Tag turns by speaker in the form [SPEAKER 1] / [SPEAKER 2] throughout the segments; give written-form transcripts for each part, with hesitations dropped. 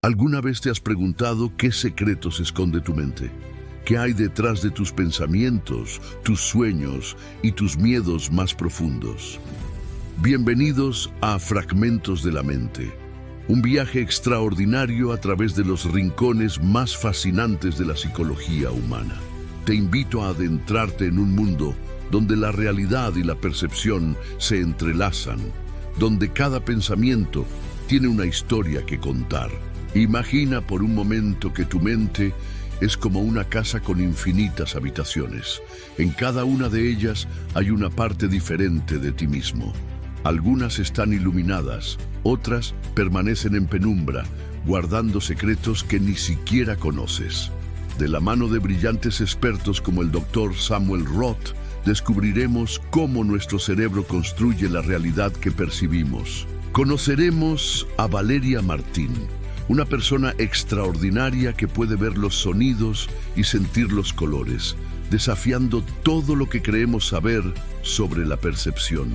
[SPEAKER 1] ¿Alguna vez te has preguntado qué secretos esconde tu mente? ¿Qué hay detrás de tus pensamientos, tus sueños y tus miedos más profundos? Bienvenidos a Fragmentos de la Mente, un viaje extraordinario a través de los rincones más fascinantes de la psicología humana. Te invito a adentrarte en un mundo donde la realidad y la percepción se entrelazan, donde cada pensamiento tiene una historia que contar. Imagina por un momento que tu mente es como una casa con infinitas habitaciones. En cada una de ellas hay una parte diferente de ti mismo. Algunas están iluminadas, otras permanecen en penumbra, guardando secretos que ni siquiera conoces. De la mano de brillantes expertos como el Dr. Samuel Roth, descubriremos cómo nuestro cerebro construye la realidad que percibimos. Conoceremos a Valeria Martín, una persona extraordinaria que puede ver los sonidos y sentir los colores, desafiando todo lo que creemos saber sobre la percepción.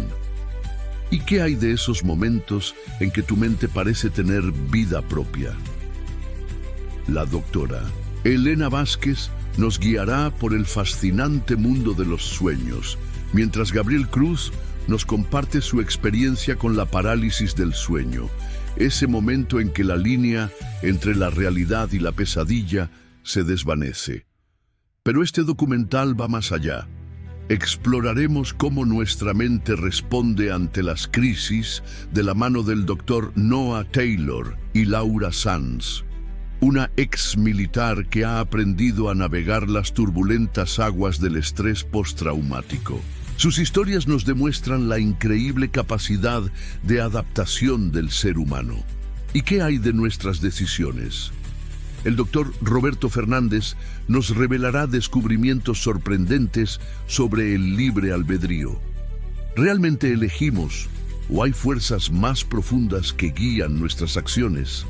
[SPEAKER 1] ¿Y qué hay de esos momentos en que tu mente parece tener vida propia? La doctora Elena Vázquez nos guiará por el fascinante mundo de los sueños, mientras Gabriel Cruz nos comparte su experiencia con la parálisis del sueño, ese momento en que la línea entre la realidad y la pesadilla se desvanece. Pero este documental va más allá. Exploraremos cómo nuestra mente responde ante las crisis de la mano del Dr. Noah Taylor y Laura Sanz, una ex militar que ha aprendido a navegar las turbulentas aguas del estrés postraumático. Sus historias nos demuestran la increíble capacidad de adaptación del ser humano. ¿Y qué hay de nuestras decisiones? El doctor Roberto Fernández nos revelará descubrimientos sorprendentes sobre el libre albedrío. ¿Realmente elegimos o hay fuerzas más profundas que guían nuestras acciones?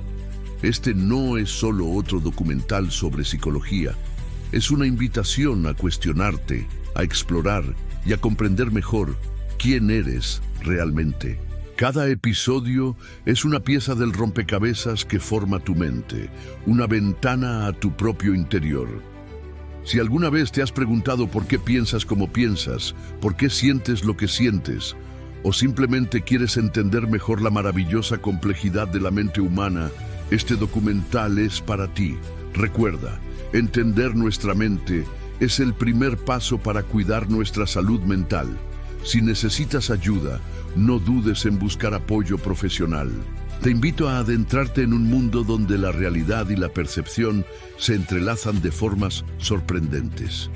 [SPEAKER 1] Este no es solo otro documental sobre psicología. Es una invitación a cuestionarte, a explorar y a comprender mejor quién eres realmente. Cada episodio es una pieza del rompecabezas que forma tu mente, una ventana a tu propio interior. Si alguna vez te has preguntado por qué piensas como piensas, por qué sientes lo que sientes, o simplemente quieres entender mejor la maravillosa complejidad de la mente humana, este documental es para ti. Recuerda, entender nuestra mente es el primer paso para cuidar nuestra salud mental. Si necesitas ayuda, no dudes en buscar apoyo profesional. Te invito a adentrarte en un mundo donde la realidad y la percepción se entrelazan de formas sorprendentes.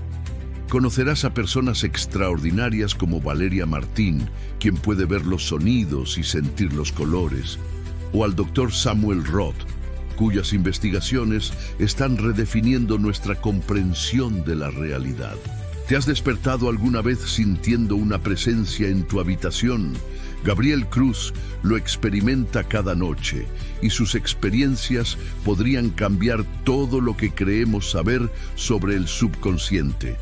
[SPEAKER 1] Conocerás a personas extraordinarias como Valeria Martín, quien puede ver los sonidos y sentir los colores, o al Dr. Samuel Roth, cuyas investigaciones están redefiniendo nuestra comprensión de la realidad. ¿Te has despertado alguna vez sintiendo una presencia en tu habitación? Gabriel Cruz lo experimenta cada noche y sus experiencias podrían cambiar todo lo que creemos saber sobre el subconsciente.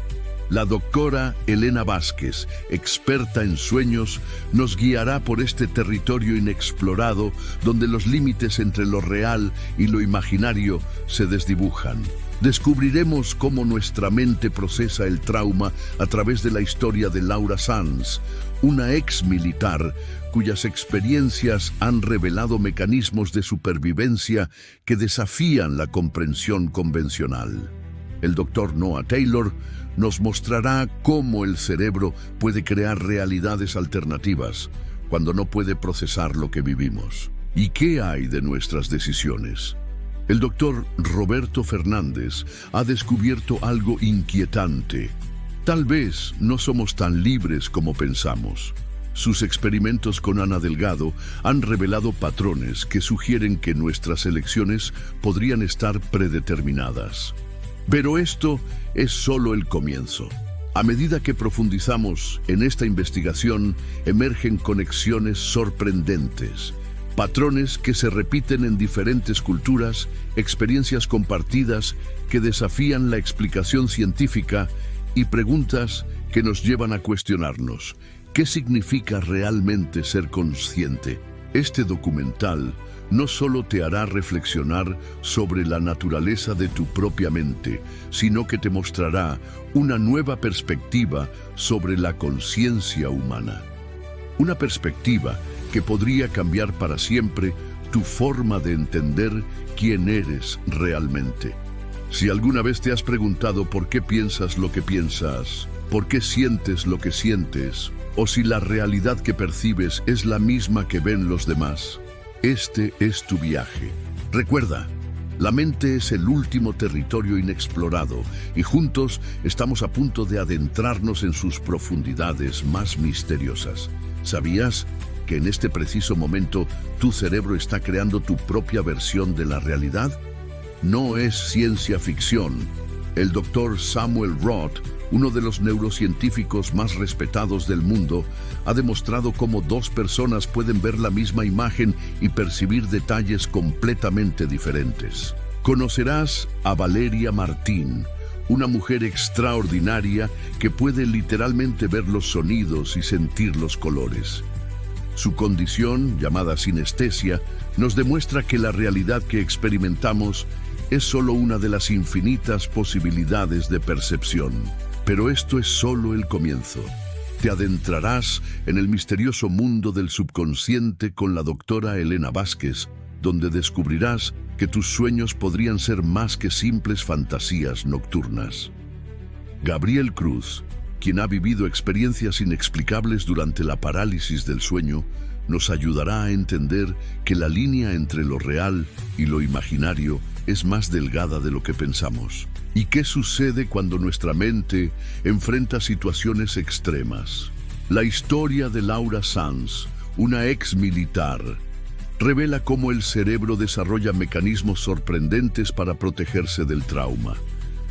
[SPEAKER 1] La doctora Elena Vázquez, experta en sueños, nos guiará por este territorio inexplorado donde los límites entre lo real y lo imaginario se desdibujan. Descubriremos cómo nuestra mente procesa el trauma a través de la historia de Laura Sanz, una ex militar cuyas experiencias han revelado mecanismos de supervivencia que desafían la comprensión convencional. El Dr. Noah Taylor nos mostrará cómo el cerebro puede crear realidades alternativas cuando no puede procesar lo que vivimos. ¿Y qué hay de nuestras decisiones? El Dr. Roberto Fernández ha descubierto algo inquietante. Tal vez no somos tan libres como pensamos. Sus experimentos con Ana Delgado han revelado patrones que sugieren que nuestras elecciones podrían estar predeterminadas. Pero esto es solo el comienzo. A medida que profundizamos en esta investigación, emergen conexiones sorprendentes, patrones que se repiten en diferentes culturas, experiencias compartidas que desafían la explicación científica y preguntas que nos llevan a cuestionarnos. ¿Qué significa realmente ser consciente? Este documental no solo te hará reflexionar sobre la naturaleza de tu propia mente, sino que te mostrará una nueva perspectiva sobre la conciencia humana. Una perspectiva que podría cambiar para siempre tu forma de entender quién eres realmente. Si alguna vez te has preguntado por qué piensas lo que piensas, por qué sientes lo que sientes, o si la realidad que percibes es la misma que ven los demás, este es tu viaje. Recuerda, la mente es el último territorio inexplorado y juntos estamos a punto de adentrarnos en sus profundidades más misteriosas. ¿Sabías que en este preciso momento tu cerebro está creando tu propia versión de la realidad? No es ciencia ficción. El doctor Samuel Roth, uno de los neurocientíficos más respetados del mundo, ha demostrado cómo dos personas pueden ver la misma imagen y percibir detalles completamente diferentes. Conocerás a Valeria Martín, una mujer extraordinaria que puede literalmente ver los sonidos y sentir los colores. Su condición, llamada sinestesia, nos demuestra que la realidad que experimentamos es solo una de las infinitas posibilidades de percepción. Pero esto es solo el comienzo. Te adentrarás en el misterioso mundo del subconsciente con la doctora Elena Vázquez, donde descubrirás que tus sueños podrían ser más que simples fantasías nocturnas. Gabriel Cruz, quien ha vivido experiencias inexplicables durante la parálisis del sueño, nos ayudará a entender que la línea entre lo real y lo imaginario es más delgada de lo que pensamos. ¿Y qué sucede cuando nuestra mente enfrenta situaciones extremas? La historia de Laura Sanz, una ex militar, revela cómo el cerebro desarrolla mecanismos sorprendentes para protegerse del trauma.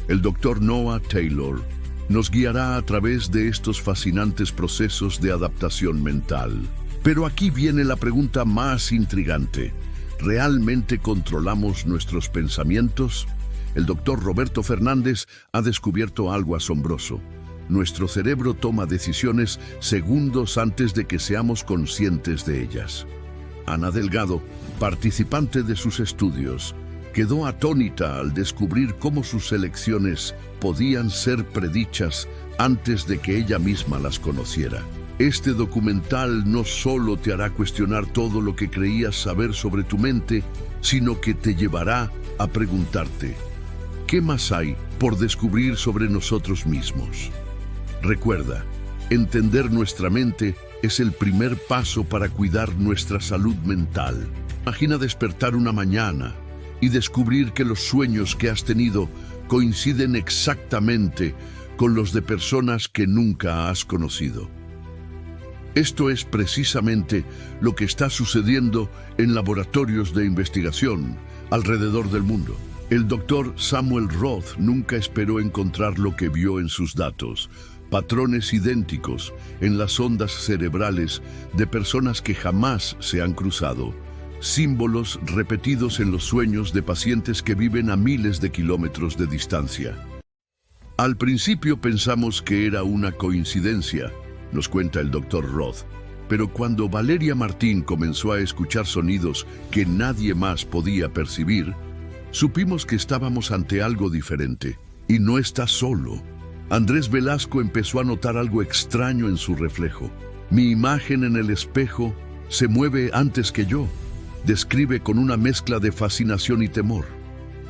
[SPEAKER 1] El doctor Noah Taylor nos guiará a través de estos fascinantes procesos de adaptación mental. Pero aquí viene la pregunta más intrigante. ¿Realmente controlamos nuestros pensamientos? El doctor Roberto Fernández ha descubierto algo asombroso. Nuestro cerebro toma decisiones segundos antes de que seamos conscientes de ellas. Ana Delgado, participante de sus estudios, quedó atónita al descubrir cómo sus elecciones podían ser predichas antes de que ella misma las conociera. Este documental no solo te hará cuestionar todo lo que creías saber sobre tu mente, sino que te llevará a preguntarte, ¿qué más hay por descubrir sobre nosotros mismos? Recuerda, entender nuestra mente es el primer paso para cuidar nuestra salud mental. Imagina despertar una mañana y descubrir que los sueños que has tenido coinciden exactamente con los de personas que nunca has conocido. Esto es precisamente lo que está sucediendo en laboratorios de investigación alrededor del mundo. El doctor Samuel Roth nunca esperó encontrar lo que vio en sus datos, patrones idénticos en las ondas cerebrales de personas que jamás se han cruzado, símbolos repetidos en los sueños de pacientes que viven a miles de kilómetros de distancia. Al principio pensamos que era una coincidencia, nos cuenta el doctor Roth, pero cuando Valeria Martín comenzó a escuchar sonidos que nadie más podía percibir, supimos que estábamos ante algo diferente. Y no está solo. Andrés Velasco empezó a notar algo extraño en su reflejo. Mi imagen en el espejo se mueve antes que yo, describe con una mezcla de fascinación y temor,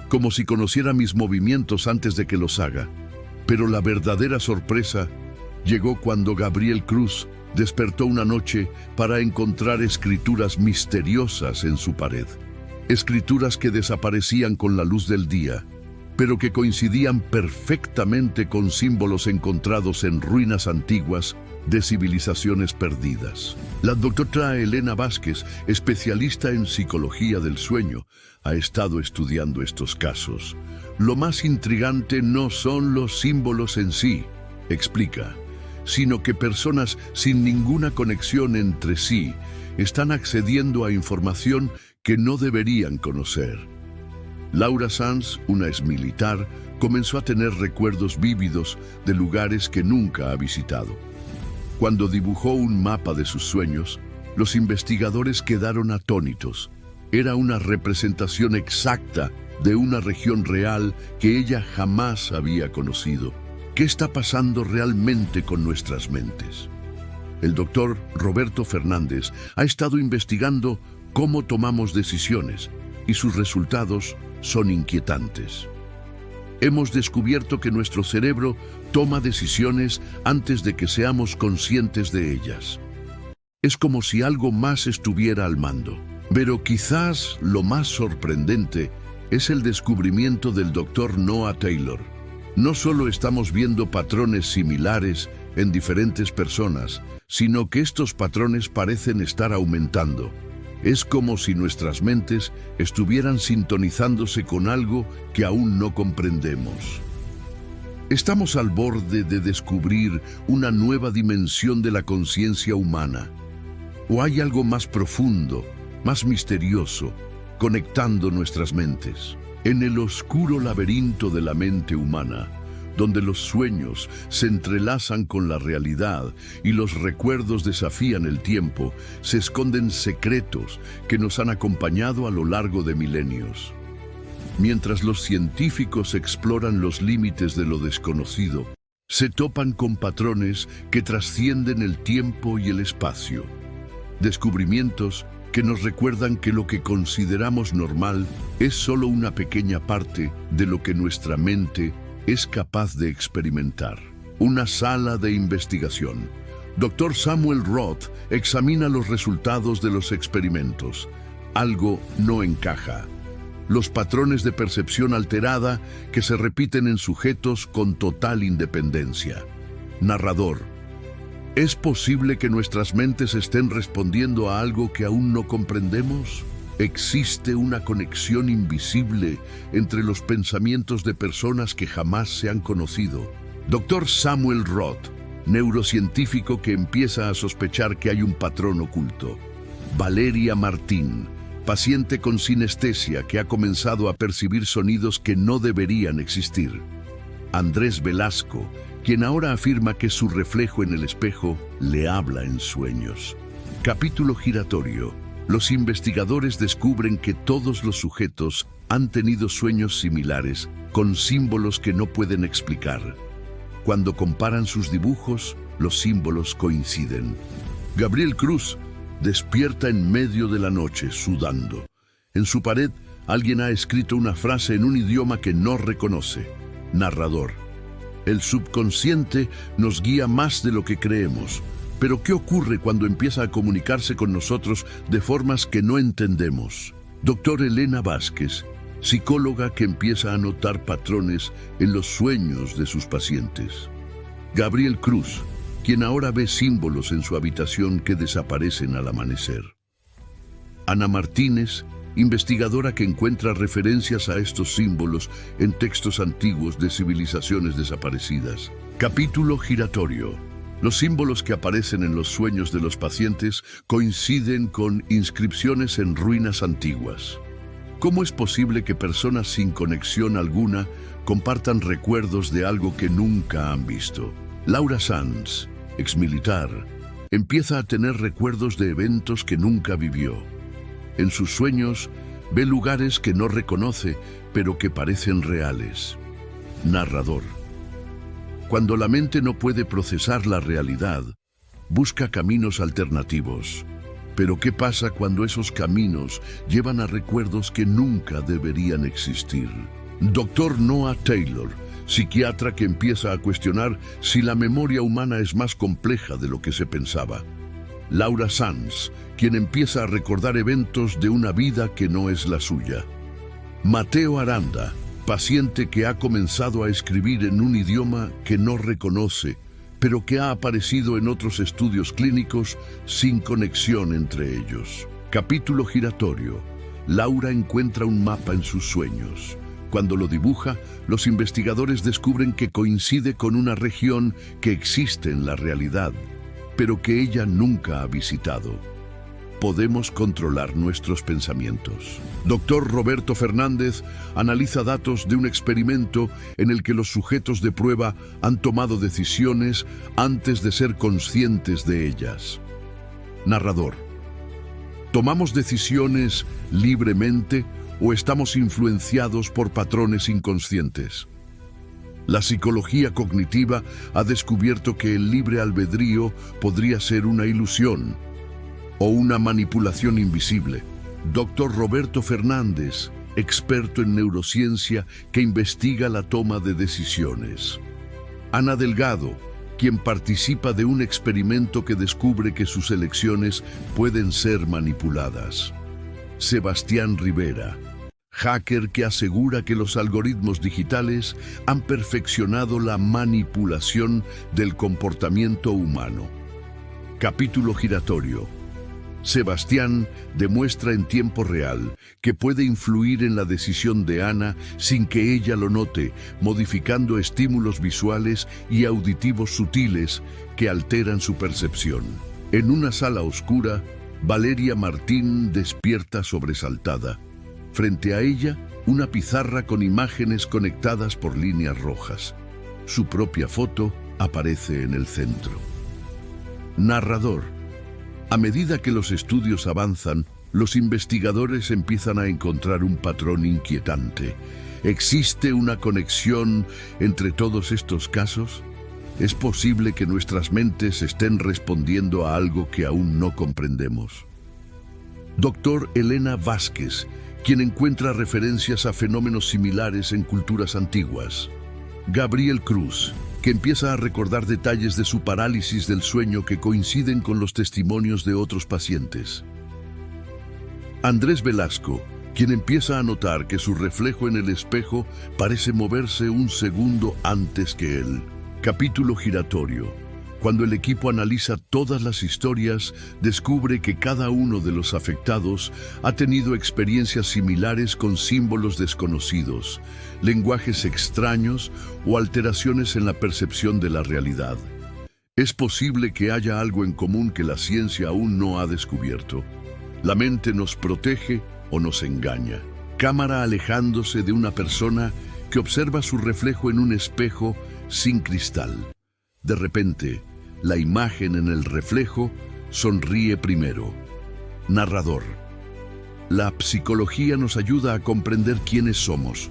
[SPEAKER 1] como si conociera mis movimientos antes de que los haga. Pero la verdadera sorpresa llegó cuando Gabriel Cruz despertó una noche para encontrar escrituras misteriosas en su pared. Escrituras que desaparecían con la luz del día, pero que coincidían perfectamente con símbolos encontrados en ruinas antiguas de civilizaciones perdidas. La doctora Elena Vázquez, especialista en psicología del sueño, ha estado estudiando estos casos. Lo más intrigante no son los símbolos en sí, explica, sino que personas sin ninguna conexión entre sí están accediendo a información que no deberían conocer. Laura Sanz, una exmilitar, comenzó a tener recuerdos vívidos de lugares que nunca ha visitado. Cuando dibujó un mapa de sus sueños, los investigadores quedaron atónitos. Era una representación exacta de una región real que ella jamás había conocido. ¿Qué está pasando realmente con nuestras mentes? El doctor Roberto Fernández ha estado investigando cómo tomamos decisiones y sus resultados son inquietantes. Hemos descubierto que nuestro cerebro toma decisiones antes de que seamos conscientes de ellas. Es como si algo más estuviera al mando. Pero quizás lo más sorprendente es el descubrimiento del doctor Noah Taylor. No solo estamos viendo patrones similares en diferentes personas, sino que estos patrones parecen estar aumentando. Es como si nuestras mentes estuvieran sintonizándose con algo que aún no comprendemos. Estamos al borde de descubrir una nueva dimensión de la conciencia humana. ¿O hay algo más profundo, más misterioso, conectando nuestras mentes? En el oscuro laberinto de la mente humana, donde los sueños se entrelazan con la realidad y los recuerdos desafían el tiempo, se esconden secretos que nos han acompañado a lo largo de milenios. Mientras los científicos exploran los límites de lo desconocido, se topan con patrones que trascienden el tiempo y el espacio. Descubrimientos que nos recuerdan que lo que consideramos normal es solo una pequeña parte de lo que nuestra mente es capaz de experimentar. Una sala de investigación. Dr. Samuel Roth examina los resultados de los experimentos. Algo no encaja. Los patrones de percepción alterada que se repiten en sujetos con total independencia. Narrador. ¿Es posible que nuestras mentes estén respondiendo a algo que aún no comprendemos? ¿Existe una conexión invisible entre los pensamientos de personas que jamás se han conocido? Dr. Samuel Roth, neurocientífico que empieza a sospechar que hay un patrón oculto. Valeria Martín, paciente con sinestesia que ha comenzado a percibir sonidos que no deberían existir. Andrés Velasco, quien ahora afirma que su reflejo en el espejo le habla en sueños. Capítulo giratorio. Los investigadores descubren que todos los sujetos han tenido sueños similares con símbolos que no pueden explicar. Cuando comparan sus dibujos, los símbolos coinciden. Gabriel Cruz despierta en medio de la noche, sudando. En su pared, alguien ha escrito una frase en un idioma que no reconoce. Narrador. El subconsciente nos guía más de lo que creemos. Pero ¿qué ocurre cuando empieza a comunicarse con nosotros de formas que no entendemos? Doctor Elena Vázquez, psicóloga que empieza a notar patrones en los sueños de sus pacientes. Gabriel Cruz, quien ahora ve símbolos en su habitación que desaparecen al amanecer. Ana Martínez, investigadora que encuentra referencias a estos símbolos en textos antiguos de civilizaciones desaparecidas. Capítulo giratorio. Los símbolos que aparecen en los sueños de los pacientes coinciden con inscripciones en ruinas antiguas. ¿Cómo es posible que personas sin conexión alguna compartan recuerdos de algo que nunca han visto? Laura Sanz, exmilitar, empieza a tener recuerdos de eventos que nunca vivió. En sus sueños ve lugares que no reconoce, pero que parecen reales. Narrador. Cuando la mente no puede procesar la realidad, busca caminos alternativos. Pero ¿qué pasa cuando esos caminos llevan a recuerdos que nunca deberían existir? Dr. Noah Taylor, psiquiatra que empieza a cuestionar si la memoria humana es más compleja de lo que se pensaba. Laura Sanz, quien empieza a recordar eventos de una vida que no es la suya. Mateo Aranda, paciente que ha comenzado a escribir en un idioma que no reconoce, pero que ha aparecido en otros estudios clínicos sin conexión entre ellos. Capítulo giratorio. Laura encuentra un mapa en sus sueños. Cuando lo dibuja, los investigadores descubren que coincide con una región que existe en la realidad, pero que ella nunca ha visitado. Podemos controlar nuestros pensamientos. Dr. Roberto Fernández analiza datos de un experimento en el que los sujetos de prueba han tomado decisiones antes de ser conscientes de ellas. Narrador. ¿Tomamos decisiones libremente o estamos influenciados por patrones inconscientes? La psicología cognitiva ha descubierto que el libre albedrío podría ser una ilusión o una manipulación invisible. Dr. Roberto Fernández, experto en neurociencia que investiga la toma de decisiones. Ana Delgado, quien participa de un experimento que descubre que sus elecciones pueden ser manipuladas. Sebastián Rivera, hacker que asegura que los algoritmos digitales han perfeccionado la manipulación del comportamiento humano. Capítulo giratorio. Sebastián demuestra en tiempo real que puede influir en la decisión de Ana sin que ella lo note, modificando estímulos visuales y auditivos sutiles que alteran su percepción. En una sala oscura, Valeria Martín despierta sobresaltada. Frente a ella, una pizarra con imágenes conectadas por líneas rojas. Su propia foto aparece en el centro. Narrador. A medida que los estudios avanzan, los investigadores empiezan a encontrar un patrón inquietante. ¿Existe una conexión entre todos estos casos? ¿Es posible que nuestras mentes estén respondiendo a algo que aún no comprendemos? Dr. Elena Vázquez, quien encuentra referencias a fenómenos similares en culturas antiguas. Gabriel Cruz, que empieza a recordar detalles de su parálisis del sueño que coinciden con los testimonios de otros pacientes. Andrés Velasco, quien empieza a notar que su reflejo en el espejo parece moverse un segundo antes que él. Capítulo giratorio. Cuando el equipo analiza todas las historias, descubre que cada uno de los afectados ha tenido experiencias similares con símbolos desconocidos, lenguajes extraños o alteraciones en la percepción de la realidad. Es posible que haya algo en común que la ciencia aún no ha descubierto. La mente nos protege o nos engaña. Cámara alejándose de una persona que observa su reflejo en un espejo sin cristal. De repente, la imagen en el reflejo sonríe primero. Narrador. La psicología nos ayuda a comprender quiénes somos,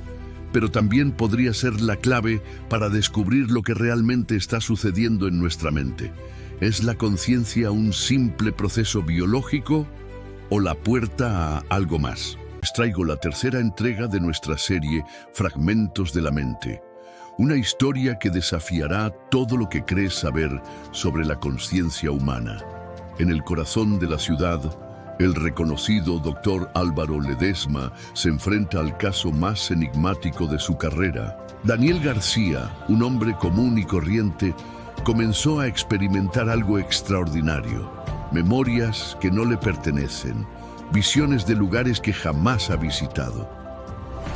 [SPEAKER 1] pero también podría ser la clave para descubrir lo que realmente está sucediendo en nuestra mente. ¿Es la conciencia un simple proceso biológico o la puerta a algo más? Les traigo la tercera entrega de nuestra serie Fragmentos de la Mente. Una historia que desafiará todo lo que crees saber sobre la conciencia humana. En el corazón de la ciudad, el reconocido Dr. Álvaro Ledesma se enfrenta al caso más enigmático de su carrera. Daniel García, un hombre común y corriente, comenzó a experimentar algo extraordinario. Memorias que no le pertenecen, visiones de lugares que jamás ha visitado.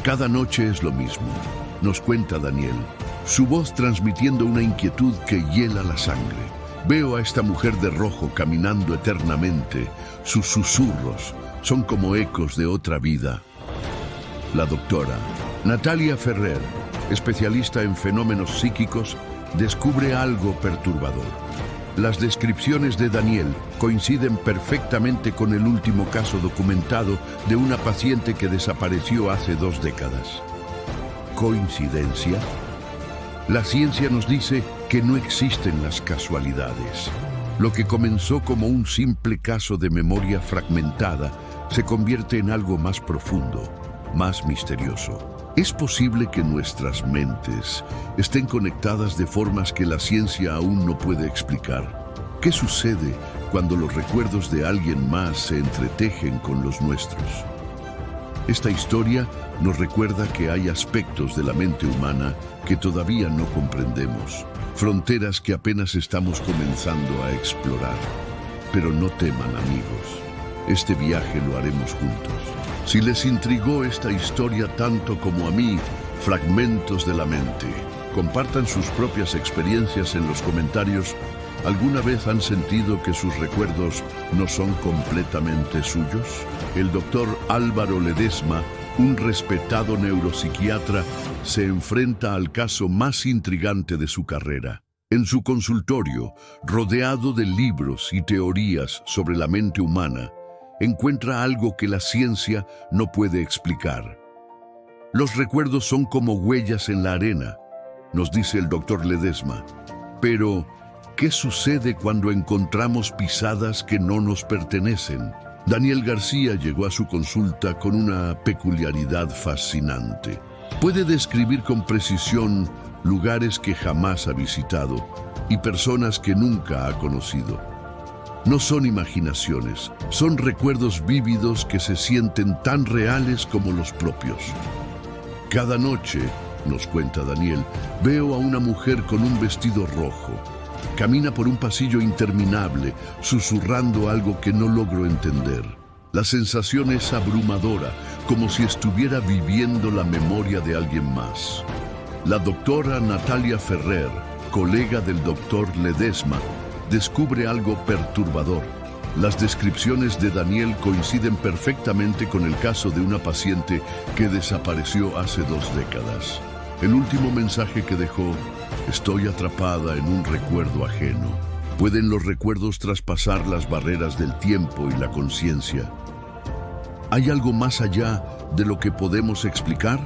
[SPEAKER 1] Cada noche es lo mismo, nos cuenta Daniel, su voz transmitiendo una inquietud que hiela la sangre. Veo a esta mujer de rojo caminando eternamente. Sus susurros son como ecos de otra vida. La doctora Natalia Ferrer, especialista en fenómenos psíquicos, descubre algo perturbador. Las descripciones de Daniel coinciden perfectamente con el último caso documentado de una paciente que desapareció hace 2 décadas. ¿Coincidencia? La ciencia nos dice que no existen las casualidades. Lo que comenzó como un simple caso de memoria fragmentada se convierte en algo más profundo, más misterioso. ¿Es posible que nuestras mentes estén conectadas de formas que la ciencia aún no puede explicar? ¿Qué sucede cuando los recuerdos de alguien más se entretejen con los nuestros? Esta historia nos recuerda que hay aspectos de la mente humana que todavía no comprendemos, fronteras que apenas estamos comenzando a explorar. Pero no teman, amigos, este viaje lo haremos juntos. Si les intrigó esta historia tanto como a mí, Fragmentos de la Mente, compartan sus propias experiencias en los comentarios. ¿Alguna vez han sentido que sus recuerdos no son completamente suyos? El doctor Álvaro Ledesma, un respetado neuropsiquiatra, se enfrenta al caso más intrigante de su carrera. En su consultorio, rodeado de libros y teorías sobre la mente humana, encuentra algo que la ciencia no puede explicar. Los recuerdos son como huellas en la arena, nos dice el doctor Ledesma. Pero, ¿qué sucede cuando encontramos pisadas que no nos pertenecen? Daniel García llegó a su consulta con una peculiaridad fascinante. Puede describir con precisión lugares que jamás ha visitado y personas que nunca ha conocido. No son imaginaciones, son recuerdos vívidos que se sienten tan reales como los propios. Cada noche, nos cuenta Daniel, veo a una mujer con un vestido rojo. Camina por un pasillo interminable, susurrando algo que no logro entender. La sensación es abrumadora, como si estuviera viviendo la memoria de alguien más. La doctora Natalia Ferrer, colega del doctor Ledesma, descubre algo perturbador. Las descripciones de Daniel coinciden perfectamente con el caso de una paciente que desapareció hace 2 décadas. El último mensaje que dejó: estoy atrapada en un recuerdo ajeno. ¿Pueden los recuerdos traspasar las barreras del tiempo y la conciencia? ¿Hay algo más allá de lo que podemos explicar?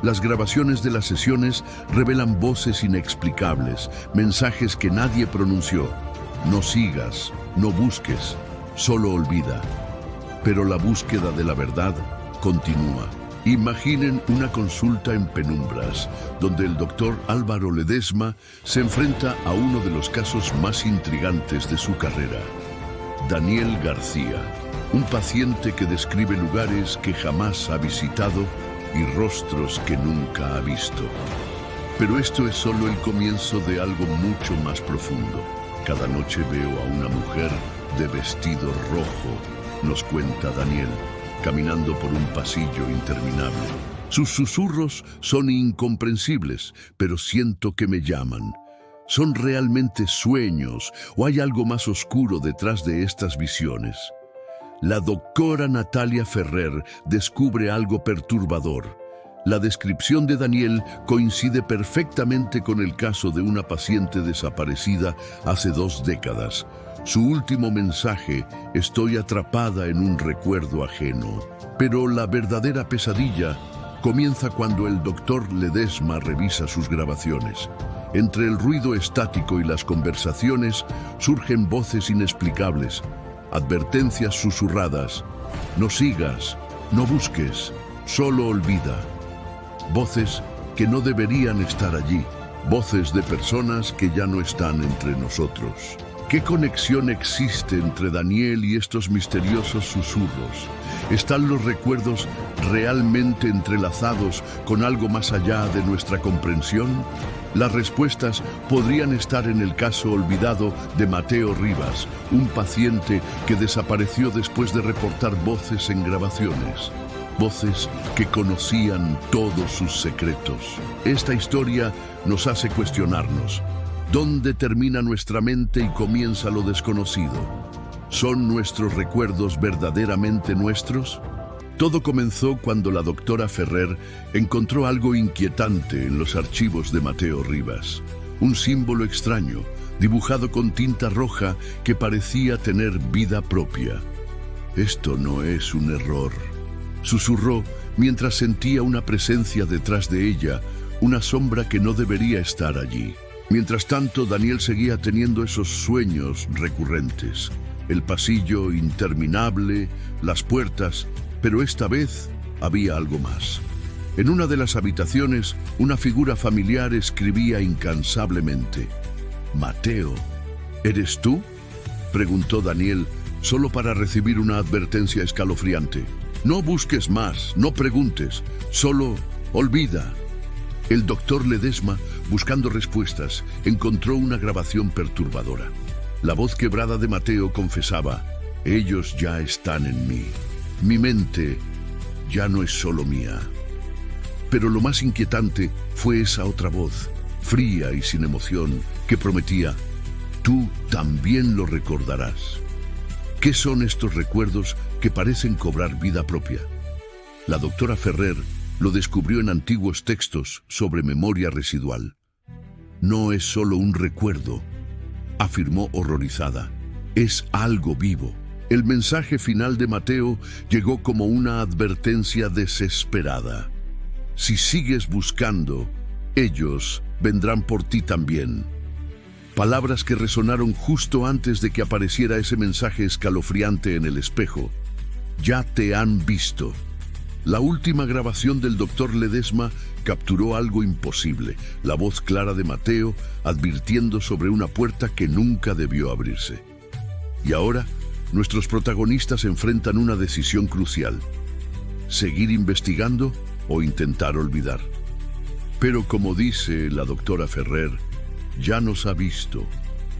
[SPEAKER 1] Las grabaciones de las sesiones revelan voces inexplicables, mensajes que nadie pronunció. No sigas, no busques, solo olvida. Pero la búsqueda de la verdad continúa. Imaginen una consulta en penumbras, donde el doctor Álvaro Ledesma se enfrenta a uno de los casos más intrigantes de su carrera. Daniel García, un paciente que describe lugares que jamás ha visitado y rostros que nunca ha visto. Pero esto es solo el comienzo de algo mucho más profundo. Cada noche veo a una mujer de vestido rojo, nos cuenta Daniel, caminando por un pasillo interminable. Sus susurros son incomprensibles, pero siento que me llaman. ¿Son realmente sueños o hay algo más oscuro detrás de estas visiones? La doctora Natalia Ferrer descubre algo perturbador. La descripción de Daniel coincide perfectamente con el caso de una paciente desaparecida hace 2 décadas. Su último mensaje: estoy atrapada en un recuerdo ajeno. Pero la verdadera pesadilla comienza cuando el doctor Ledesma revisa sus grabaciones. Entre el ruido estático y las conversaciones surgen voces inexplicables, advertencias susurradas: no sigas, no busques, solo olvida. Voces que no deberían estar allí, voces de personas que ya no están entre nosotros. ¿Qué conexión existe entre Daniel y estos misteriosos susurros? ¿Están los recuerdos realmente entrelazados con algo más allá de nuestra comprensión? Las respuestas podrían estar en el caso olvidado de Mateo Rivas, un paciente que desapareció después de reportar voces en grabaciones. Voces que conocían todos sus secretos. Esta historia nos hace cuestionarnos: ¿dónde termina nuestra mente y comienza lo desconocido? ¿Son nuestros recuerdos verdaderamente nuestros? Todo comenzó cuando la doctora Ferrer encontró algo inquietante en los archivos de Mateo Rivas. Un símbolo extraño, dibujado con tinta roja que parecía tener vida propia. Esto no es un error, susurró mientras sentía una presencia detrás de ella, una sombra que no debería estar allí. Mientras tanto, Daniel seguía teniendo esos sueños recurrentes. El pasillo interminable, las puertas, pero esta vez había algo más. En una de las habitaciones, una figura familiar escribía incansablemente: «Mateo, ¿eres tú?», preguntó Daniel, solo para recibir una advertencia escalofriante. «No busques más, no preguntes, solo olvida». El doctor Ledesma, buscando respuestas, encontró una grabación perturbadora. La voz quebrada de Mateo confesaba: «Ellos ya están en mí. Mi mente ya no es solo mía». Pero lo más inquietante fue esa otra voz, fría y sin emoción, que prometía: «Tú también lo recordarás». ¿Qué son estos recuerdos que parecen cobrar vida propia? La doctora Ferrer lo descubrió en antiguos textos sobre memoria residual. «No es solo un recuerdo», afirmó horrorizada. «Es algo vivo, El mensaje final de Mateo llegó como una advertencia desesperada. Si sigues buscando, ellos vendrán por ti también. Palabras que resonaron justo antes de que apareciera ese mensaje escalofriante en el espejo. Ya te han visto. La última grabación del Dr. Ledesma capturó algo imposible, la voz clara de Mateo advirtiendo sobre una puerta que nunca debió abrirse. Y ahora, nuestros protagonistas enfrentan una decisión crucial: seguir investigando o intentar olvidar. Pero como dice la doctora Ferrer, ya nos ha visto.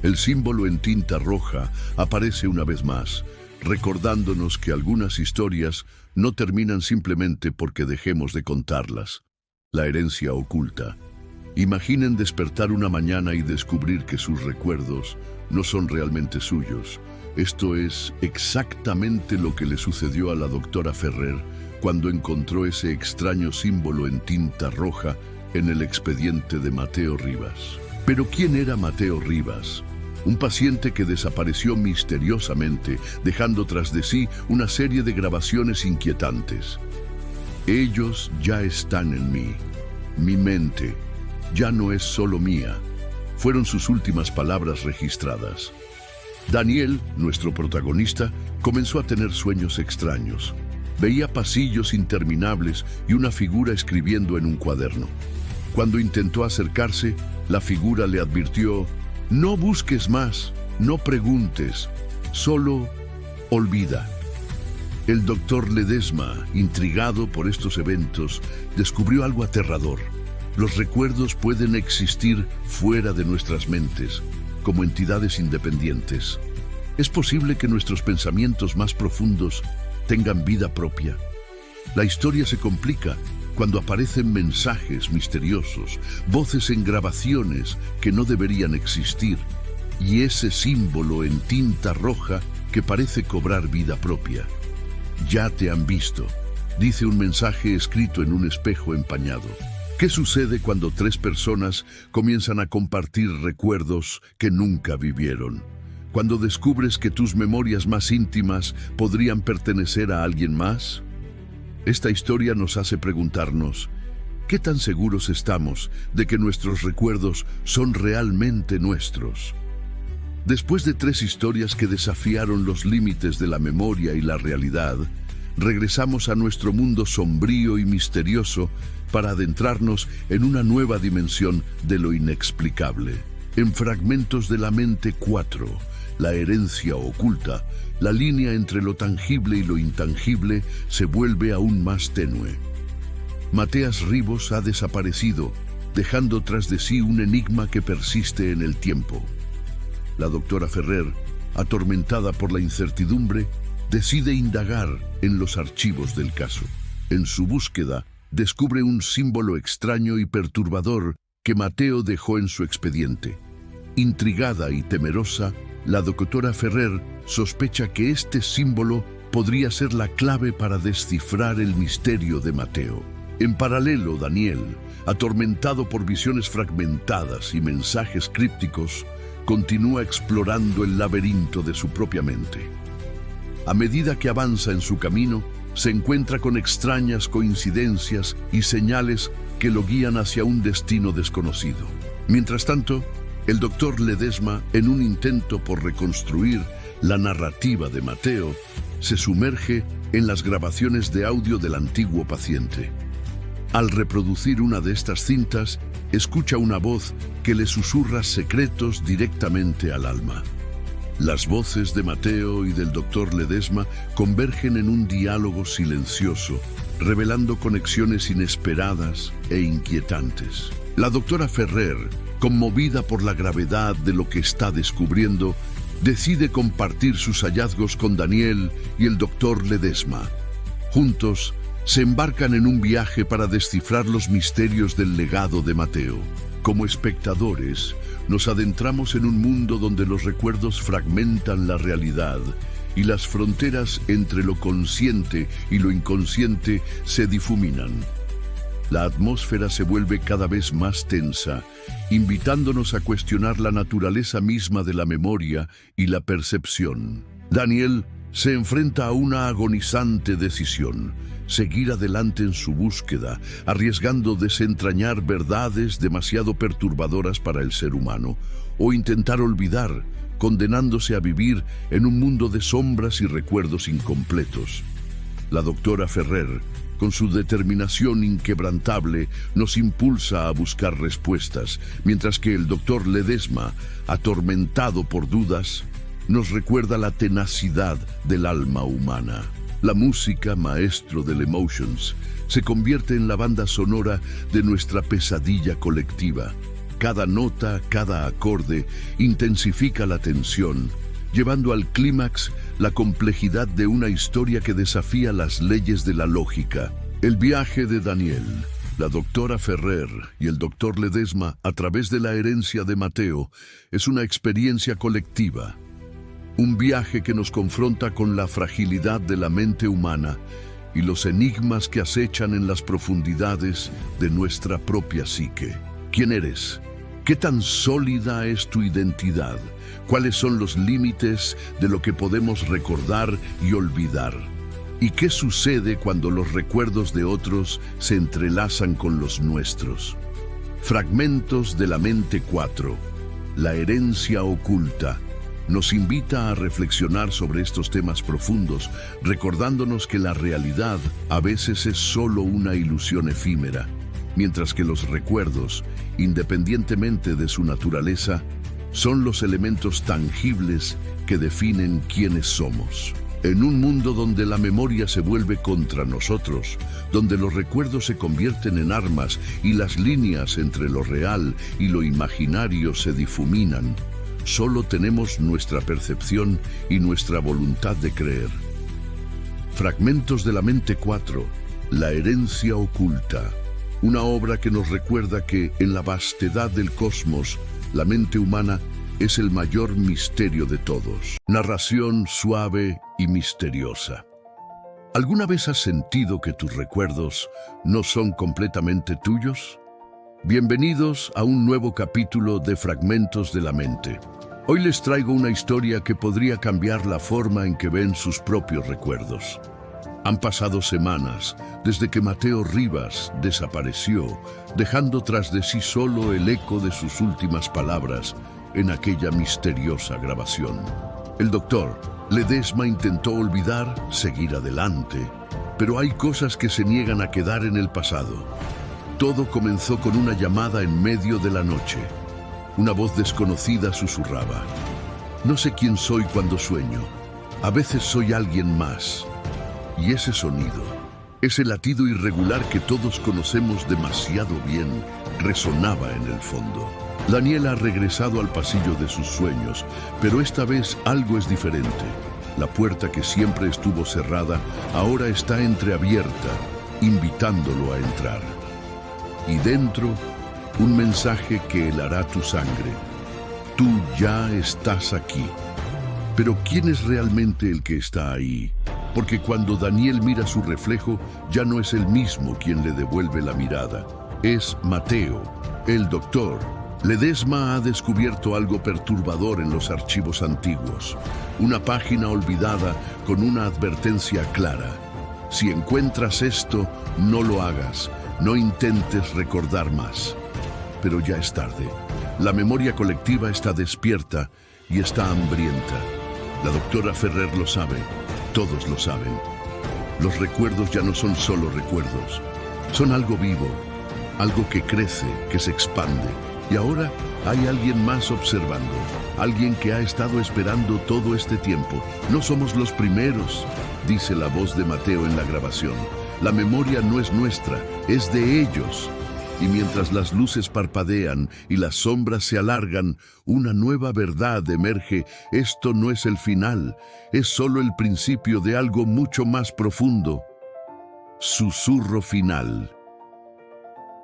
[SPEAKER 1] El símbolo en tinta roja aparece una vez más, recordándonos que algunas historias no terminan simplemente porque dejemos de contarlas. La herencia oculta. Imaginen despertar una mañana y descubrir que sus recuerdos no son realmente suyos. Esto es exactamente lo que le sucedió a la doctora Ferrer cuando encontró ese extraño símbolo en tinta roja en el expediente de Mateo Rivas. Pero ¿quién era Mateo Rivas? Un paciente que desapareció misteriosamente, dejando tras de sí una serie de grabaciones inquietantes. Ellos ya están en mí. Mi mente ya no es solo mía. Fueron sus últimas palabras registradas. Daniel, nuestro protagonista, comenzó a tener sueños extraños. Veía pasillos interminables y una figura escribiendo en un cuaderno. Cuando intentó acercarse, la figura le advirtió: no busques más, no preguntes, solo olvida. El doctor Ledesma, intrigado por estos eventos, descubrió algo aterrador. Los recuerdos pueden existir fuera de nuestras mentes, como entidades independientes. ¿Es posible que nuestros pensamientos más profundos tengan vida propia? La historia se complica cuando aparecen mensajes misteriosos, voces en grabaciones que no deberían existir, y ese símbolo en tinta roja que parece cobrar vida propia. Ya te han visto, dice un mensaje escrito en un espejo empañado. ¿Qué sucede cuando tres personas comienzan a compartir recuerdos que nunca vivieron? Cuando descubres que tus memorias más íntimas podrían pertenecer a alguien más. Esta historia nos hace preguntarnos: ¿qué tan seguros estamos de que nuestros recuerdos son realmente nuestros? Después de 3 historias que desafiaron los límites de la memoria y la realidad, regresamos a nuestro mundo sombrío y misterioso para adentrarnos en una nueva dimensión de lo inexplicable. En Fragmentos de la Mente 4, la herencia oculta, la línea entre lo tangible y lo intangible se vuelve aún más tenue. Matías Rivas ha desaparecido, dejando tras de sí un enigma que persiste en el tiempo. La doctora Ferrer, atormentada por la incertidumbre, decide indagar en los archivos del caso. En su búsqueda, descubre un símbolo extraño y perturbador que Mateo dejó en su expediente. Intrigada y temerosa, la doctora Ferrer sospecha que este símbolo podría ser la clave para descifrar el misterio de Mateo. En paralelo, Daniel, atormentado por visiones fragmentadas y mensajes crípticos, continúa explorando el laberinto de su propia mente. A medida que avanza en su camino, se encuentra con extrañas coincidencias y señales que lo guían hacia un destino desconocido. Mientras tanto, el doctor Ledesma, en un intento por reconstruir la narrativa de Mateo, se sumerge en las grabaciones de audio del antiguo paciente. Al reproducir una de estas cintas, escucha una voz que le susurra secretos directamente al alma. Las voces de Mateo y del doctor Ledesma convergen en un diálogo silencioso, revelando conexiones inesperadas e inquietantes. La doctora Ferrer, conmovida por la gravedad de lo que está descubriendo, decide compartir sus hallazgos con Daniel y el doctor Ledesma. Juntos, se embarcan en un viaje para descifrar los misterios del legado de Mateo. Como espectadores, nos adentramos en un mundo donde los recuerdos fragmentan la realidad y las fronteras entre lo consciente y lo inconsciente se difuminan. La atmósfera se vuelve cada vez más tensa, invitándonos a cuestionar la naturaleza misma de la memoria y la percepción. Daniel se enfrenta a una agonizante decisión: seguir adelante en su búsqueda, arriesgando desentrañar verdades demasiado perturbadoras para el ser humano, o intentar olvidar, condenándose a vivir en un mundo de sombras y recuerdos incompletos. La doctora Ferrer, con su determinación inquebrantable, nos impulsa a buscar respuestas, mientras que el doctor Ledesma, atormentado por dudas, nos recuerda la tenacidad del alma humana. La música, maestro del Emotions, se convierte en la banda sonora de nuestra pesadilla colectiva. Cada nota, cada acorde intensifica la tensión, llevando al clímax la complejidad de una historia que desafía las leyes de la lógica. El viaje de Daniel, la doctora Ferrer y el doctor Ledesma a través de la herencia de Mateo es una experiencia colectiva. Un viaje que nos confronta con la fragilidad de la mente humana y los enigmas que acechan en las profundidades de nuestra propia psique. ¿Quién eres? ¿Qué tan sólida es tu identidad? ¿Cuáles son los límites de lo que podemos recordar y olvidar? ¿Y qué sucede cuando los recuerdos de otros se entrelazan con los nuestros? Fragmentos de la mente 4. La herencia oculta nos invita a reflexionar sobre estos temas profundos, recordándonos que la realidad a veces es solo una ilusión efímera, mientras que los recuerdos, independientemente de su naturaleza, son los elementos tangibles que definen quiénes somos. En un mundo donde la memoria se vuelve contra nosotros, donde los recuerdos se convierten en armas y las líneas entre lo real y lo imaginario se difuminan, solo tenemos nuestra percepción y nuestra voluntad de creer. Fragmentos de la mente 4. La herencia oculta. Una obra que nos recuerda que, en la vastedad del cosmos, la mente humana es el mayor misterio de todos. Narración suave y misteriosa. ¿Alguna vez has sentido que tus recuerdos no son completamente tuyos? Bienvenidos a un nuevo capítulo de Fragmentos de la Mente. Hoy les traigo una historia que podría cambiar la forma en que ven sus propios recuerdos. Han pasado semanas desde que Mateo Rivas desapareció, dejando tras de sí solo el eco de sus últimas palabras en aquella misteriosa grabación. El doctor Ledesma intentó olvidar, seguir adelante, pero hay cosas que se niegan a quedar en el pasado. Todo comenzó con una llamada en medio de la noche. Una voz desconocida susurraba: «No sé quién soy cuando sueño. A veces soy alguien más». Y ese sonido, ese latido irregular que todos conocemos demasiado bien, resonaba en el fondo. Daniel ha regresado al pasillo de sus sueños, pero esta vez algo es diferente. La puerta que siempre estuvo cerrada ahora está entreabierta, invitándolo a entrar. Y dentro, un mensaje que helará tu sangre. Tú ya estás aquí. Pero ¿quién es realmente el que está ahí? Porque cuando Daniel mira su reflejo, ya no es el mismo quien le devuelve la mirada. Es Mateo, el doctor. Ledesma ha descubierto algo perturbador en los archivos antiguos. Una página olvidada con una advertencia clara. Si encuentras esto, no lo hagas. No intentes recordar más. Pero ya es tarde. La memoria colectiva está despierta y está hambrienta. La doctora Ferrer lo sabe. Todos lo saben. Los recuerdos ya no son solo recuerdos. Son algo vivo, algo que crece, que se expande. Y ahora hay alguien más observando, alguien que ha estado esperando todo este tiempo. No somos los primeros, dice la voz de Mateo en la grabación. La memoria no es nuestra, es de ellos. Y mientras las luces parpadean y las sombras se alargan, una nueva verdad emerge. Esto no es el final, es solo el principio de algo mucho más profundo. Susurro final.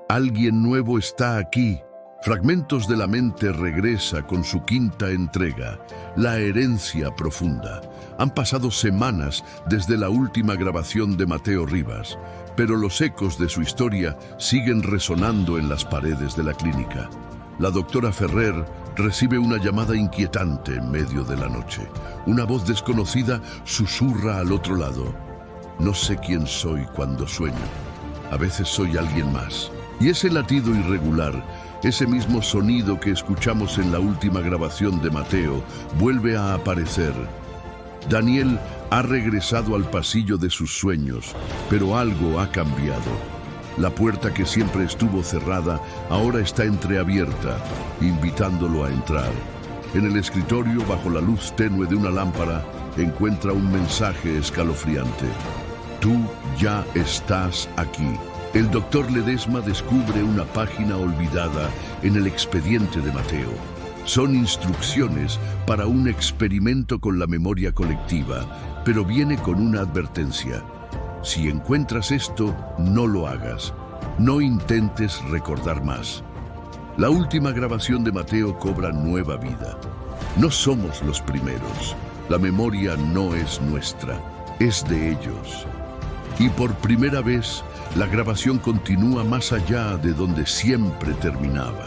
[SPEAKER 1] Alguien nuevo está aquí. Fragmentos de la Mente regresa con su quinta entrega, La herencia profunda. Han pasado semanas desde la última grabación de Mateo Rivas, pero los ecos de su historia siguen resonando en las paredes de la clínica. La doctora Ferrer recibe una llamada inquietante en medio de la noche. Una voz desconocida susurra al otro lado. No sé quién soy cuando sueño. A veces soy alguien más. Y ese latido irregular, ese mismo sonido que escuchamos en la última grabación de Mateo, vuelve a aparecer. Daniel ha regresado al pasillo de sus sueños, pero algo ha cambiado. La puerta que siempre estuvo cerrada ahora está entreabierta, invitándolo a entrar. En el escritorio, bajo la luz tenue de una lámpara, encuentra un mensaje escalofriante. Tú ya estás aquí. El doctor Ledesma descubre una página olvidada en el expediente de Mateo. Son instrucciones para un experimento con la memoria colectiva, pero viene con una advertencia. Si encuentras esto, no lo hagas. No intentes recordar más. La última grabación de Mateo cobra nueva vida. No somos los primeros. La memoria no es nuestra, es de ellos. Y por primera vez, la grabación continúa más allá de donde siempre terminaba.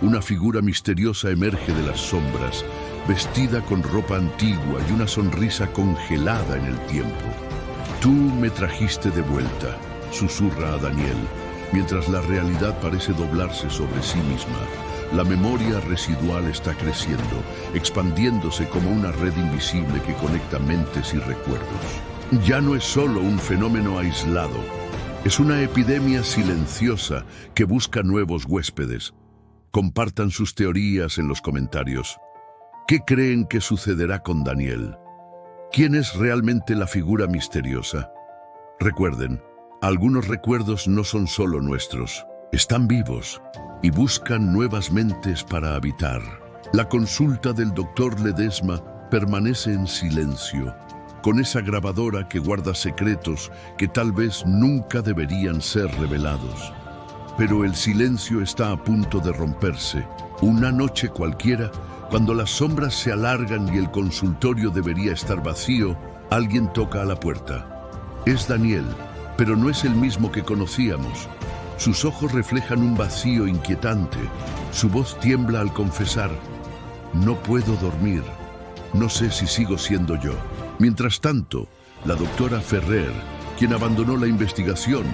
[SPEAKER 1] Una figura misteriosa emerge de las sombras, vestida con ropa antigua y una sonrisa congelada en el tiempo. Tú me trajiste de vuelta, susurra a Daniel, mientras la realidad parece doblarse sobre sí misma. La memoria residual está creciendo, expandiéndose como una red invisible que conecta mentes y recuerdos. Ya no es solo un fenómeno aislado, es una epidemia silenciosa que busca nuevos huéspedes. Compartan sus teorías en los comentarios. ¿Qué creen que sucederá con Daniel? ¿Quién es realmente la figura misteriosa? Recuerden, algunos recuerdos no son solo nuestros, están vivos y buscan nuevas mentes para habitar. La consulta del doctor Ledesma permanece en silencio, con esa grabadora que guarda secretos que tal vez nunca deberían ser revelados. Pero el silencio está a punto de romperse. Una noche cualquiera, cuando las sombras se alargan y el consultorio debería estar vacío, alguien toca a la puerta. Es Daniel, pero no es el mismo que conocíamos. Sus ojos reflejan un vacío inquietante. Su voz tiembla al confesar: no puedo dormir. No sé si sigo siendo yo. Mientras tanto, la doctora Ferrer, quien abandonó la investigación,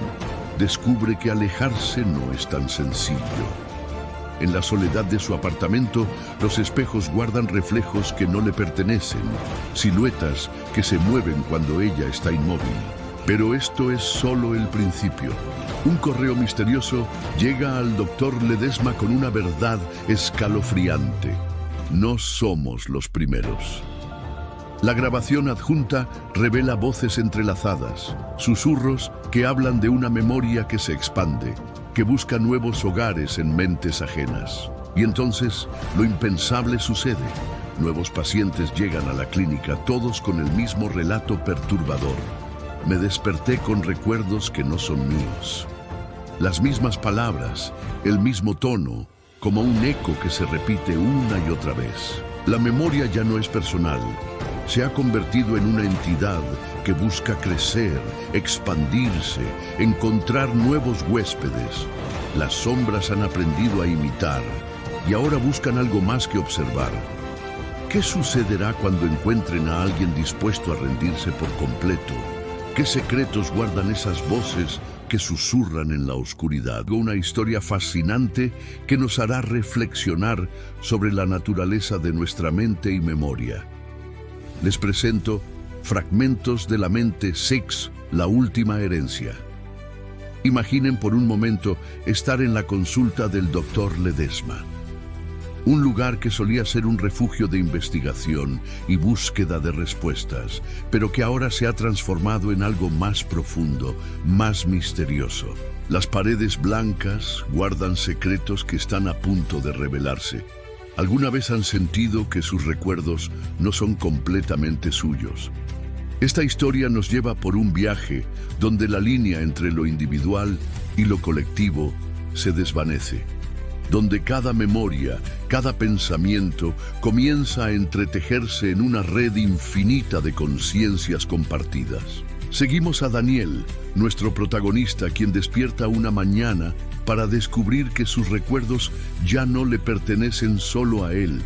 [SPEAKER 1] descubre que alejarse no es tan sencillo. En la soledad de su apartamento, los espejos guardan reflejos que no le pertenecen, siluetas que se mueven cuando ella está inmóvil. Pero esto es solo el principio. Un correo misterioso llega al doctor Ledesma con una verdad escalofriante. No somos los primeros. La grabación adjunta revela voces entrelazadas, susurros que hablan de una memoria que se expande, que busca nuevos hogares en mentes ajenas. Y entonces, lo impensable sucede. Nuevos pacientes llegan a la clínica, todos con el mismo relato perturbador. Me desperté con recuerdos que no son míos. Las mismas palabras, el mismo tono, como un eco que se repite una y otra vez. La memoria ya no es personal. Se ha convertido en una entidad que busca crecer, expandirse, encontrar nuevos huéspedes. Las sombras han aprendido a imitar y ahora buscan algo más que observar. ¿Qué sucederá cuando encuentren a alguien dispuesto a rendirse por completo? ¿Qué secretos guardan esas voces que susurran en la oscuridad? Una historia fascinante que nos hará reflexionar sobre la naturaleza de nuestra mente y memoria. Les presento Fragmentos de la mente 6, la última herencia. Imaginen por un momento estar en la consulta del doctor Ledesma. Un lugar que solía ser un refugio de investigación y búsqueda de respuestas, pero que ahora se ha transformado en algo más profundo, más misterioso. Las paredes blancas guardan secretos que están a punto de revelarse. ¿Alguna vez han sentido que sus recuerdos no son completamente suyos? Esta historia nos lleva por un viaje donde la línea entre lo individual y lo colectivo se desvanece, donde cada memoria, cada pensamiento comienza a entretejerse en una red infinita de conciencias compartidas. Seguimos a Daniel, nuestro protagonista, quien despierta una mañana para descubrir que sus recuerdos ya no le pertenecen solo a él.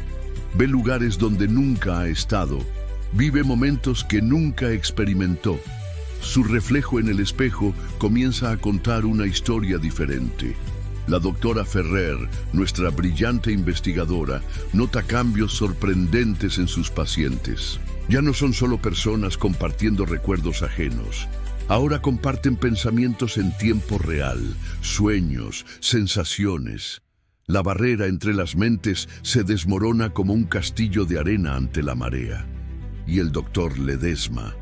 [SPEAKER 1] Ve lugares donde nunca ha estado, vive momentos que nunca experimentó. Su reflejo en el espejo comienza a contar una historia diferente. La doctora Ferrer, nuestra brillante investigadora, nota cambios sorprendentes en sus pacientes. Ya no son solo personas compartiendo recuerdos ajenos. Ahora comparten pensamientos en tiempo real, sueños, sensaciones. La barrera entre las mentes se desmorona como un castillo de arena ante la marea. Y el doctor Ledesma.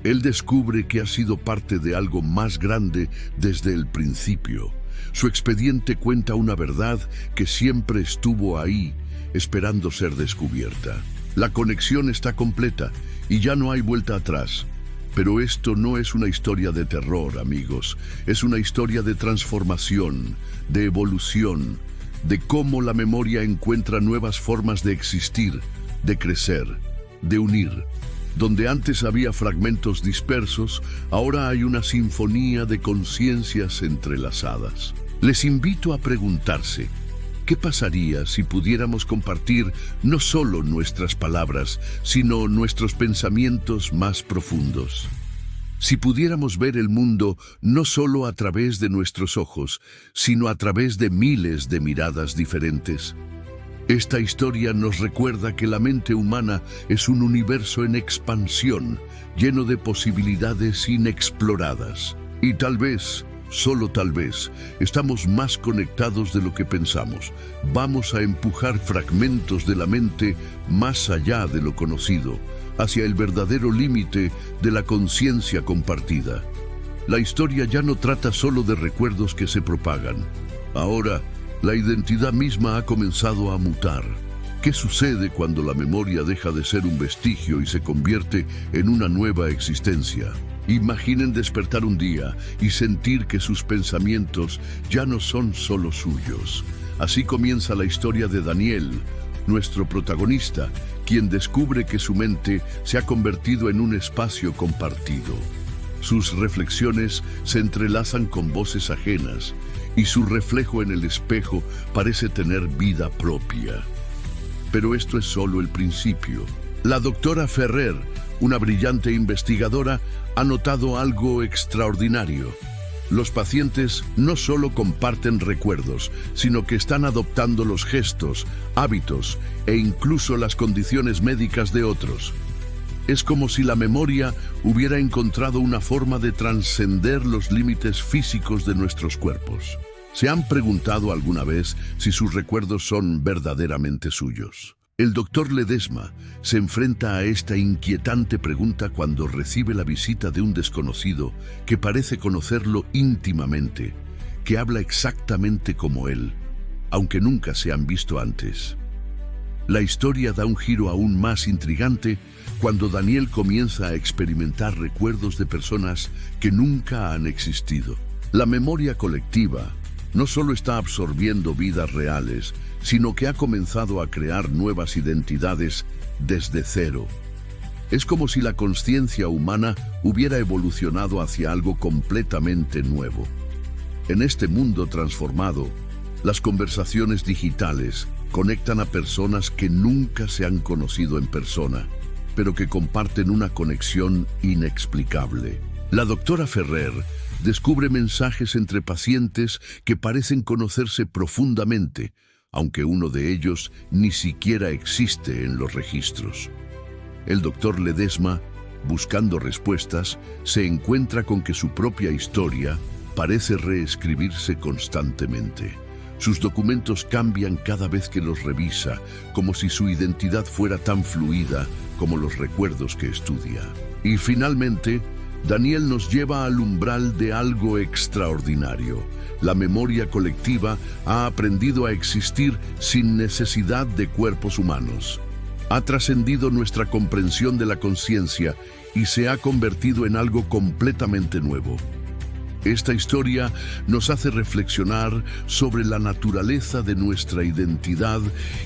[SPEAKER 1] Él descubre que ha sido parte de algo más grande desde el principio. Su expediente cuenta una verdad que siempre estuvo ahí, esperando ser descubierta. La conexión está completa y ya no hay vuelta atrás. Pero esto no es una historia de terror, amigos. Es una historia de transformación, de evolución, de cómo la memoria encuentra nuevas formas de existir, de crecer, de unir. Donde antes había fragmentos dispersos, ahora hay una sinfonía de conciencias entrelazadas. Les invito a preguntarse, ¿qué pasaría si pudiéramos compartir no solo nuestras palabras, sino nuestros pensamientos más profundos? Si pudiéramos ver el mundo no solo a través de nuestros ojos, sino a través de miles de miradas diferentes. Esta historia nos recuerda que la mente humana es un universo en expansión, lleno de posibilidades inexploradas. Y tal vez, solo tal vez, estamos más conectados de lo que pensamos. Vamos a empujar fragmentos de la mente más allá de lo conocido, hacia el verdadero límite de la conciencia compartida. La historia ya no trata solo de recuerdos que se propagan. Ahora, la identidad misma ha comenzado a mutar. ¿Qué sucede cuando la memoria deja de ser un vestigio y se convierte en una nueva existencia? Imaginen despertar un día y sentir que sus pensamientos ya no son solo suyos. Así comienza la historia de Daniel, nuestro protagonista, quien descubre que su mente se ha convertido en un espacio compartido. Sus reflexiones se entrelazan con voces ajenas y su reflejo en el espejo parece tener vida propia. Pero esto es solo el principio. La doctora Ferrer, una brillante investigadora, ha notado algo extraordinario. Los pacientes no solo comparten recuerdos, sino que están adoptando los gestos, hábitos e incluso las condiciones médicas de otros. Es como si la memoria hubiera encontrado una forma de trascender los límites físicos de nuestros cuerpos. ¿Se han preguntado alguna vez si sus recuerdos son verdaderamente suyos? El doctor Ledesma se enfrenta a esta inquietante pregunta cuando recibe la visita de un desconocido que parece conocerlo íntimamente, que habla exactamente como él, aunque nunca se han visto antes. La historia da un giro aún más intrigante cuando Daniel comienza a experimentar recuerdos de personas que nunca han existido. La memoria colectiva no solo está absorbiendo vidas reales, sino que ha comenzado a crear nuevas identidades desde cero. Es como si la conciencia humana hubiera evolucionado hacia algo completamente nuevo. En este mundo transformado, las conversaciones digitales conectan a personas que nunca se han conocido en persona, pero que comparten una conexión inexplicable. La doctora Ferrer descubre mensajes entre pacientes que parecen conocerse profundamente, aunque uno de ellos ni siquiera existe en los registros. El doctor Ledesma, buscando respuestas, se encuentra con que su propia historia parece reescribirse constantemente. Sus documentos cambian cada vez que los revisa, como si su identidad fuera tan fluida como los recuerdos que estudia. Y finalmente, Daniel nos lleva al umbral de algo extraordinario. La memoria colectiva ha aprendido a existir sin necesidad de cuerpos humanos. Ha trascendido nuestra comprensión de la conciencia y se ha convertido en algo completamente nuevo. Esta historia nos hace reflexionar sobre la naturaleza de nuestra identidad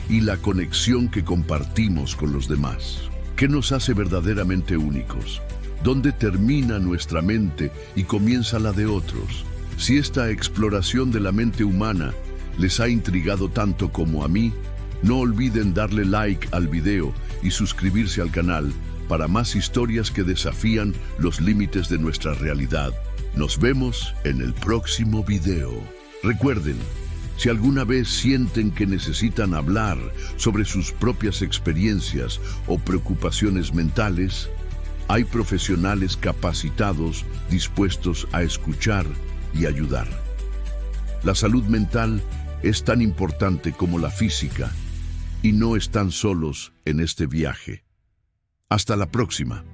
[SPEAKER 1] y la conexión que compartimos con los demás. ¿Qué nos hace verdaderamente únicos? ¿Dónde termina nuestra mente y comienza la de otros? Si esta exploración de la mente humana les ha intrigado tanto como a mí, no olviden darle like al video y suscribirse al canal para más historias que desafían los límites de nuestra realidad. Nos vemos en el próximo video. Recuerden, si alguna vez sienten que necesitan hablar sobre sus propias experiencias o preocupaciones mentales, hay profesionales capacitados dispuestos a escuchar y ayudar. La salud mental es tan importante como la física y no están solos en este viaje. Hasta la próxima.